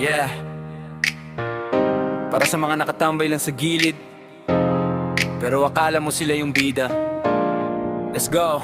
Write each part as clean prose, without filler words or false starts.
Yeah. Para sa mga nakatambay lang sa gilid, pero akala mo sila yung bida. Let's go.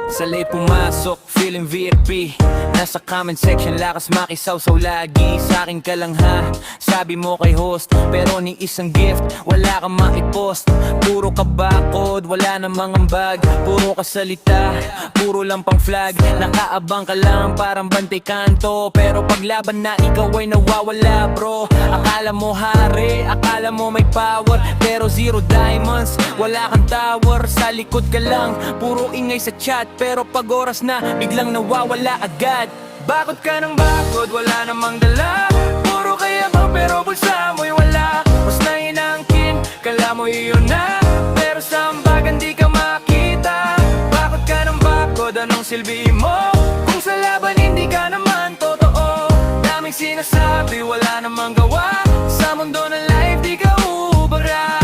Sa late pumasok, feeling VIP. Nasa comment section, lakas makisawsaw lagi. Sa akin ka lang ha, sabi mo kay host. Pero ni isang gift, wala kang maipost. Puro ka bakod, wala namang ambag. Puro ka salita, puro lang pang flag. Nakaabang ka lang, parang bantay kanto. Pero paglaban na ikaw ay nawawala bro. Akala mo hari, akala mo may power. Pero zero diamonds, wala kang tower. Sa likod ka lang, puro ingay sa chat. Pero pag oras na, biglang nawawala agad. Bakod ka ng bakod, wala namang dala. Puro kayabang pero bulsa mo'y wala. Mas na inangkin, kala mo iyon na. Pero sa ambagan di ka makita. Bakod ka ng bakod, anong silbi mo? Kung sa laban hindi ka naman totoo. Daming sinasabi, wala namang gawa. Sa mundo ng life di ka ubara.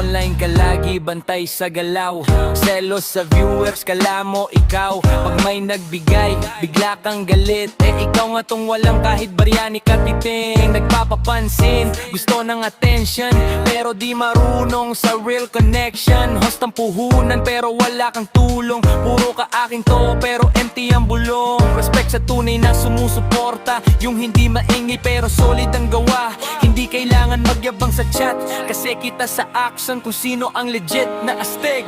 Online ka lagi, bantay sa galaw. Selos sa viewers, kala mo ikaw. Pag may nagbigay, bigla kang galit. Eh ikaw nga tong walang kahit baryani katiting. Nagpapapansin, gusto ng attention, pero di marunong sa real connection. Host ang puhunan pero wala kang tulong. Puro ka akin to pero empty ang bulong. Respect sa tunay na sumusuporta. Yung hindi maingay pero solid ang gawa. Hindi kailangan magyabang sa chat, kasi kita sa action kung sino ang legit na astig.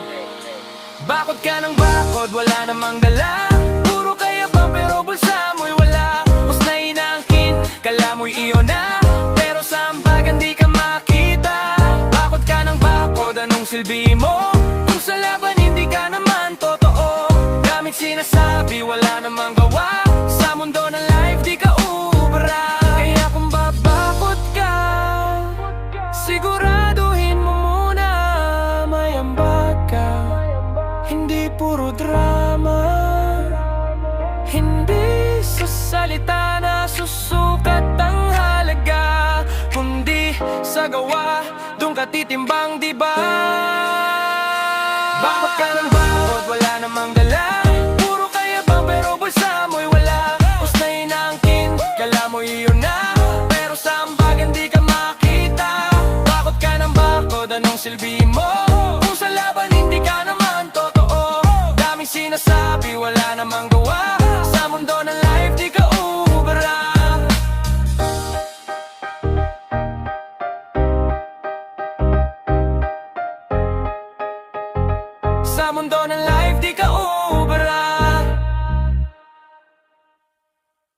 Bakod ka ng bakod, wala namang dala. Puro kayabang pero bulsa mo'y wala. Mas na inangkin, kala mo'y iyon na. Pero sa ambagan di ka makita. Bakod ka ng bakod, anong silbi mo? Kung sa laban hindi ka naman totoo. Gamit sinasabi, wala namang gawa. Sa mundo ng life di ka ubara. Kaya kung babakod ka, siguraduhin mo muna may ambag ka. Hindi puro drama, hindi sa salita na susukat ang halaga, kundi sa gawa, dun ka titimbang diba? Bakod ka ng bakod, wala namang